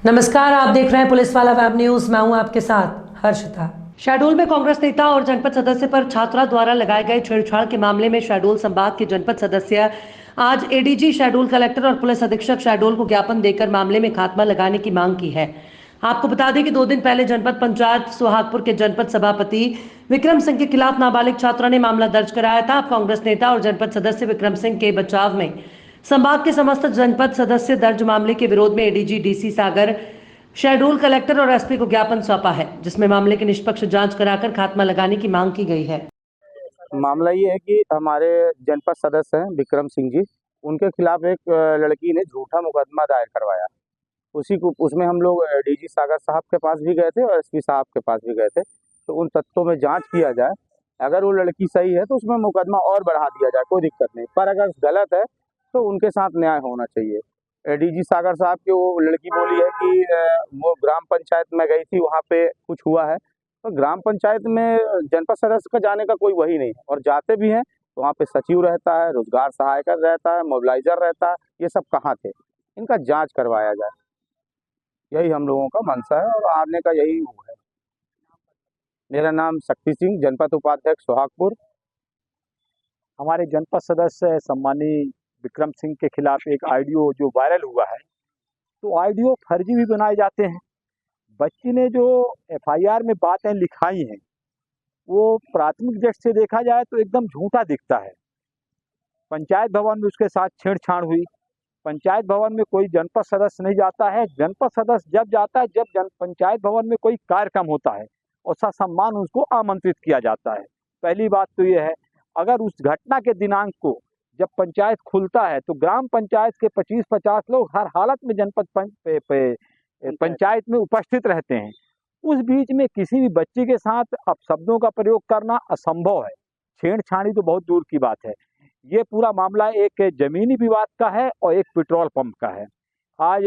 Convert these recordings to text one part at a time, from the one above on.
नमस्कार, आप देख रहे हैं पुलिस वाला वेब न्यूज। मैं हूं आपके साथ हर्षिता। शहडोल में कांग्रेस नेता और जनपद सदस्य पर छात्रा द्वारा लगाए गए छेड़छाड़ के मामले में शहडोल संभाग के जनपद सदस्य आज एडीजी शहडोल, कलेक्टर और पुलिस अधीक्षक शहडोल को ज्ञापन देकर मामले में खात्मा लगाने की मांग की है। आपको बता दें कि 2 दिन पहले जनपद पंचायत सोहागपुर के जनपद सभापति विक्रम सिंह के खिलाफ नाबालिग छात्रा ने मामला दर्ज कराया था। कांग्रेस नेता और जनपद सदस्य विक्रम सिंह के बचाव में संभाग के समस्त जनपद सदस्य दर्ज मामले के विरोध में एडीजी डीसी सागर, शहडोल, कलेक्टर और एसपी को ज्ञापन सौंपा है, जिसमें मामले की निष्पक्ष जांच कराकर खात्मा लगाने की मांग की गई है। मामला ये है कि हमारे जनपद सदस्य हैं विक्रम सिंह जी, उनके खिलाफ एक लड़की ने झूठा मुकदमा दायर करवाया। उसमें हम लोग डीजी सागर साहब के पास भी गए थे और एसपी साहब के पास भी गए थे। तो उन तथ्यों में जांच किया जाए, अगर वो लड़की सही है तो उसमें मुकदमा और बढ़ा दिया जाए, कोई दिक्कत नहीं। पर अगर गलत है तो उनके साथ न्याय होना चाहिए। डीजी सागर साहब की वो लड़की बोली है कि वो ग्राम पंचायत में गई थी, वहाँ पे कुछ हुआ है। तो ग्राम पंचायत में जनपद सदस्य का जाने का कोई वही नहीं है, और जाते भी हैं तो वहाँ पे सचिव रहता है, रोजगार सहायक रहता है, मोबिलाइजर रहता है। ये सब कहाँ थे? इनका जांच करवाया जाए, यही हम लोगों का मंशा है और आने का यही है। मेरा नाम शक्ति सिंह, जनपद उपाध्यक्ष सोहागपुर। हमारे जनपद सदस्य सम्मानीय विक्रम सिंह के खिलाफ एक ऑडियो जो वायरल हुआ है, तो ऑडियो फर्जी भी बनाए जाते हैं। बच्ची ने जो एफआईआर में बातें लिखाई हैं वो प्राथमिक दृष्टि से देखा जाए तो एकदम झूठा दिखता है। पंचायत भवन में उसके साथ छेड़छाड़ हुई। पंचायत भवन में कोई जनपद सदस्य नहीं जाता है। जनपद सदस्य जब जाता है जब पंचायत भवन में कोई कार्यक्रम होता है और ससम्मान उसको आमंत्रित किया जाता है। पहली बात तो ये है, अगर उस घटना के दिनांक को जब पंचायत खुलता है तो ग्राम पंचायत के 25-50 लोग हर हालत में जनपद पंचायत में उपस्थित रहते हैं। उस बीच में किसी भी बच्ची के साथ अपशब्दों का प्रयोग करना असंभव है। छेड़छाड़ी तो बहुत दूर की बात है। ये पूरा मामला एक जमीनी विवाद का है और एक पेट्रोल पंप का है। आज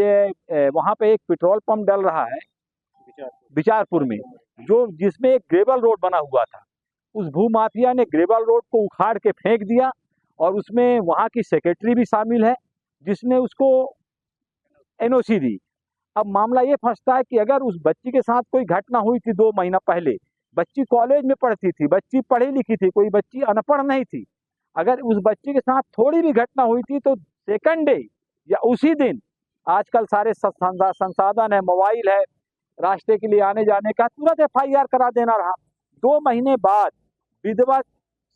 वहाँ पे एक पेट्रोल पंप डल रहा है बिचारपुर में, जिसमें एक ग्रेवल रोड बना हुआ था। उस भूमाफिया ने ग्रेवल रोड को उखाड़ के फेंक दिया और उसमें वहाँ की सेक्रेटरी भी शामिल है, जिसने उसको एनओसी दी। अब मामला ये फंसता है कि अगर उस बच्ची के साथ कोई घटना हुई थी 2 महीना पहले, बच्ची कॉलेज में पढ़ती थी, बच्ची पढ़ी लिखी थी, कोई बच्ची अनपढ़ नहीं थी। अगर उस बच्ची के साथ थोड़ी भी घटना हुई थी तो सेकंड डे या उसी दिन, आजकल सारे संसाधन है, मोबाइल है, रास्ते के लिए आने जाने का, तुरंत एफआईआर करा देना रहा। 2 महीने बाद विधिवत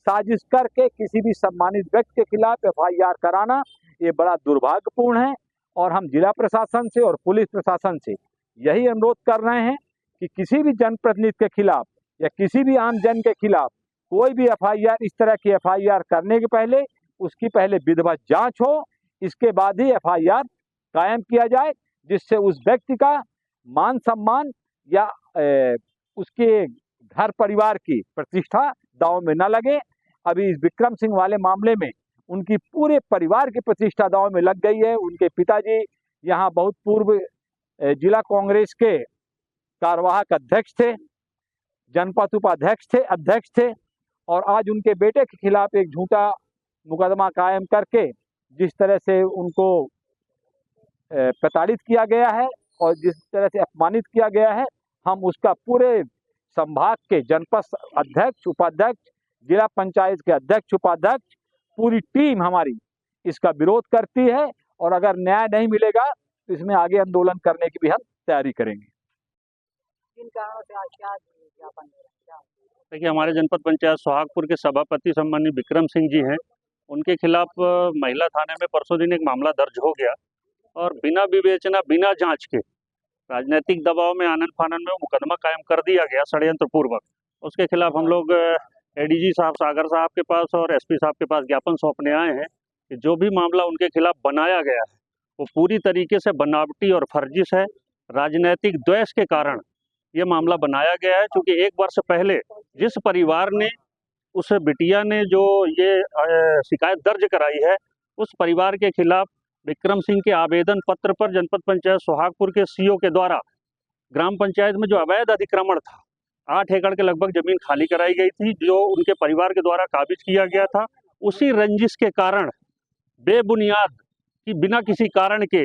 साजिश करके किसी भी सम्मानित व्यक्ति के खिलाफ एफआईआर कराना, ये बड़ा दुर्भाग्यपूर्ण है। और हम जिला प्रशासन से और पुलिस प्रशासन से यही अनुरोध कर रहे हैं कि किसी भी जनप्रतिनिधि के खिलाफ या किसी भी आम जन के खिलाफ कोई भी एफआईआर, इस तरह की एफआईआर करने के पहले उसकी पहले विधिवत जांच हो, इसके बाद ही एफआईआर कायम किया जाए, जिससे उस व्यक्ति का मान सम्मान या उसके घर परिवार की प्रतिष्ठा दांव में न लगे। अभी इस विक्रम सिंह वाले मामले में उनकी पूरे परिवार की प्रतिष्ठा दांव में लग गई है। उनके पिताजी यहाँ बहुत पूर्व जिला कांग्रेस के कार्यवाहक अध्यक्ष थे, जनपद उपाध्यक्ष थे, अध्यक्ष थे, और आज उनके बेटे के खिलाफ एक झूठा मुकदमा कायम करके जिस तरह से उनको प्रताड़ित किया गया है और जिस तरह से अपमानित किया गया है, हम उसका पूरे संभाग के जनपद अध्यक्ष, उपाध्यक्ष, जिला पंचायत के अध्यक्ष, उपाध्यक्ष, पूरी टीम हमारी इसका विरोध करती है। और अगर न्याय नहीं मिलेगा तो इसमें आगे आंदोलन करने की भी हम तैयारी करेंगे। किन कारणों से आज क्या ज्ञापन दे रहे हैं? देखिए, हमारे जनपद पंचायत सोहागपुर के सभापति सम्मानीय विक्रम सिंह जी हैं, उनके खिलाफ महिला थाने में परसों दिन एक मामला दर्ज हो गया और बिना विवेचना, बिना जांच के राजनीतिक दबाव में, आनन फानन में मुकदमा कायम कर दिया गया षड्यंत्र पूर्वक। उसके खिलाफ हम लोग एडीजी साहब सागर साहब के पास और एसपी साहब के पास ज्ञापन सौंपने आए हैं कि जो भी मामला उनके खिलाफ बनाया गया है वो पूरी तरीके से बनावटी और फर्जिश है। राजनीतिक द्वेष के कारण ये मामला बनाया गया है, क्योंकि 1 वर्ष पहले जिस परिवार ने, उस बिटिया ने जो ये शिकायत दर्ज कराई है, उस परिवार के खिलाफ विक्रम सिंह के आवेदन पत्र पर जनपद पंचायत सोहागपुर के सीओ के द्वारा ग्राम पंचायत में जो अवैध अतिक्रमण था, 8 एकड़ के लगभग जमीन खाली कराई गई थी, जो उनके परिवार के द्वारा काबिज किया गया था। उसी रंजिश के कारण बेबुनियाद कि बिना किसी कारण के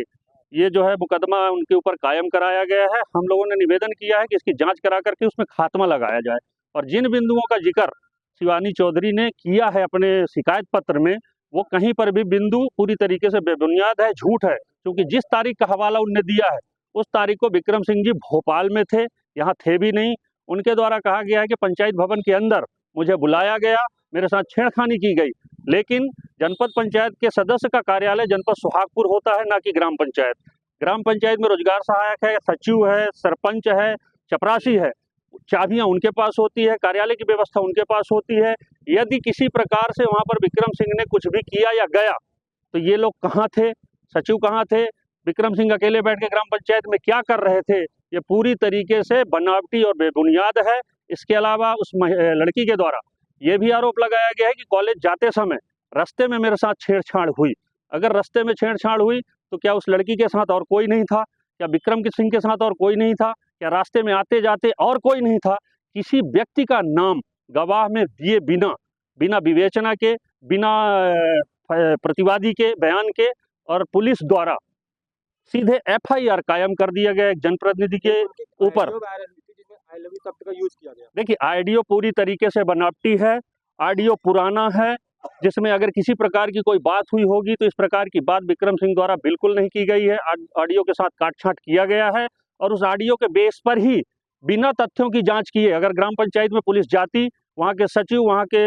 ये जो है मुकदमा उनके ऊपर कायम कराया गया है। हम लोगों ने निवेदन किया है कि इसकी जांच करा करके उसमें खात्मा लगाया जाए। और जिन बिंदुओं का जिक्र शिवानी चौधरी ने किया है अपने शिकायत पत्र में, वो कहीं पर भी बिंदु पूरी तरीके से बेबुनियाद है, झूठ है। क्योंकि जिस तारीख का हवाला उनने दिया है उस तारीख को विक्रम सिंह जी भोपाल में थे, यहाँ थे भी नहीं। उनके द्वारा कहा गया है कि पंचायत भवन के अंदर मुझे बुलाया गया, मेरे साथ छेड़खानी की गई। लेकिन जनपद पंचायत के सदस्य का कार्यालय जनपद सोहागपुर होता है, ना कि ग्राम पंचायत। ग्राम पंचायत में रोजगार सहायक है, सचिव है, सरपंच है, चपरासी है। चाबियां उनके पास होती है, कार्यालय की व्यवस्था उनके पास होती है। यदि किसी प्रकार से वहां पर विक्रम सिंह ने कुछ भी किया या गया तो ये लोग कहाँ थे, सचिव कहाँ थे, विक्रम सिंह अकेले बैठ के ग्राम पंचायत में क्या कर रहे थे, ये पूरी तरीके से बनावटी और बेबुनियाद है। इसके अलावा उस लड़की के द्वारा ये भी आरोप लगाया गया है कि कॉलेज जाते समय रास्ते में मेरे साथ छेड़छाड़ हुई। अगर रास्ते में छेड़छाड़ हुई तो क्या उस लड़की के साथ और कोई नहीं था? क्या विक्रम सिंह के साथ और कोई नहीं था? क्या रास्ते में आते जाते और कोई नहीं था? किसी व्यक्ति का नाम गवाह में दिए बिना, बिना विवेचना के, बिना प्रतिवादी के बयान के और पुलिस द्वारा सीधे एफआईआर कायम कर दिया गया एक जनप्रतिनिधि के ऊपर। देखिए, ऑडियो पूरी तरीके से बनावटी है, ऑडियो पुराना है, जिसमें अगर किसी प्रकार की कोई बात हुई होगी तो इस प्रकार की बात विक्रम सिंह द्वारा बिल्कुल नहीं की गई है। ऑडियो के साथ काटछांट किया गया है और उस ऑडियो के बेस पर ही बिना तथ्यों की जांच किए अगर ग्राम पंचायत में पुलिस जाती, वहाँ के सचिव, वहाँ के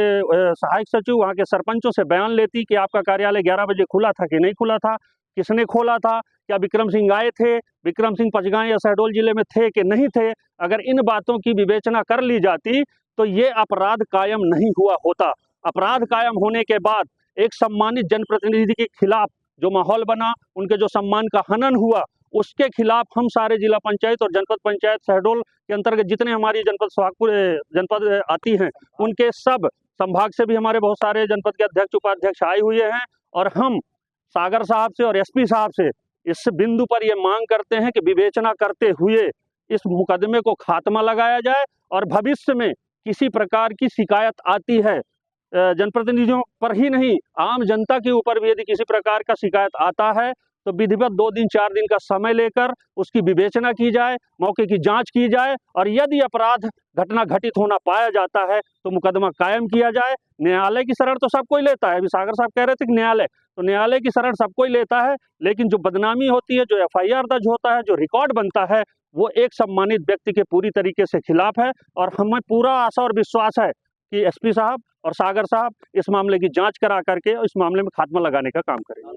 सहायक सचिव, वहाँ के सरपंचों से बयान लेती कि आपका कार्यालय 11 बजे खुला था कि नहीं खुला था, किसने खोला था, क्या विक्रम सिंह आए थे, विक्रम सिंह पंचगांव या शहडोल जिले में थे कि नहीं थे, अगर इन बातों की विवेचना कर ली जाती तो ये अपराध कायम नहीं हुआ होता। अपराध कायम होने के बाद एक सम्मानित जनप्रतिनिधि के खिलाफ जो माहौल बना, उनके जो सम्मान का हनन हुआ, उसके खिलाफ हम सारे जिला पंचायत और जनपद पंचायत शहडोल के अंतर्गत जितने हमारी जनपद सोहागपुर जनपद आती हैं, उनके सब संभाग से भी हमारे बहुत सारे जनपद के अध्यक्ष उपाध्यक्ष आए हुए हैं। और हम सागर साहब से और एसपी साहब से इस बिंदु पर ये मांग करते हैं कि विवेचना करते हुए इस मुकदमे को खात्मा लगाया जाए और भविष्य में किसी प्रकार की शिकायत आती है, जनप्रतिनिधियों पर ही नहीं, आम जनता के ऊपर भी यदि किसी प्रकार का शिकायत आता है तो विधिवत 2 दिन 4 दिन का समय लेकर उसकी विवेचना की जाए, मौके की जांच की जाए और यदि अपराध घटना घटित होना पाया जाता है तो मुकदमा कायम किया जाए। न्यायालय की शरण तो सब कोई लेता है, अभी सागर साहब कह रहे थे कि न्यायालय की शरण सब कोई लेता है, लेकिन जो बदनामी होती है, जो एफआईआर दर्ज होता है, जो रिकॉर्ड बनता है, वो एक सम्मानित व्यक्ति के पूरी तरीके से खिलाफ है। और हमें पूरा आशा और विश्वास है कि एसपी साहब और सागर साहब इस मामले की जांच करा करके इस मामले में खात्मा लगाने का काम करेंगे।